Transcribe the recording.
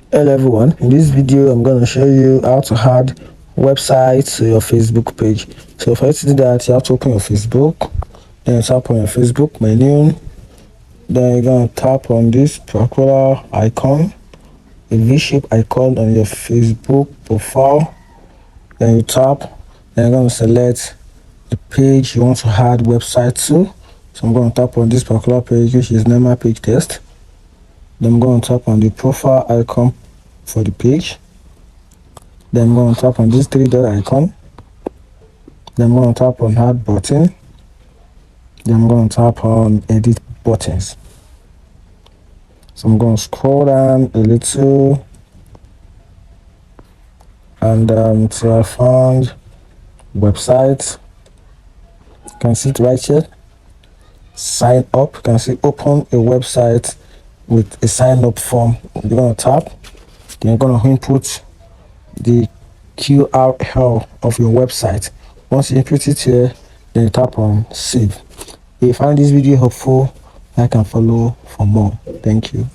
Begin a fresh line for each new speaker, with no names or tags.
Hello everyone, in this video I'm going to show you how to add websites to your Facebook page. So for you to do that, you have to open your Facebook, then tap on your Facebook menu, then you're going to tap on this particular icon, a V-shaped icon on your Facebook profile, then you tap, then you're going to select the page you want to add website to. So I'm going to tap on this particular page, which is normal page test. Then I'm going to tap on the profile icon for the page. Then I'm going to tap on this three dot icon. Then I'm going to tap on add button. Then I'm going to tap on edit buttons. So I'm going to scroll down a little, and until I found website. You can see it right here. Sign up. You can see open a website with a sign up form. You're going to tap. Then you're going to input the URL of your website. Once you input it here, then you tap on save. If you find this video helpful, like and follow for more. Thank you.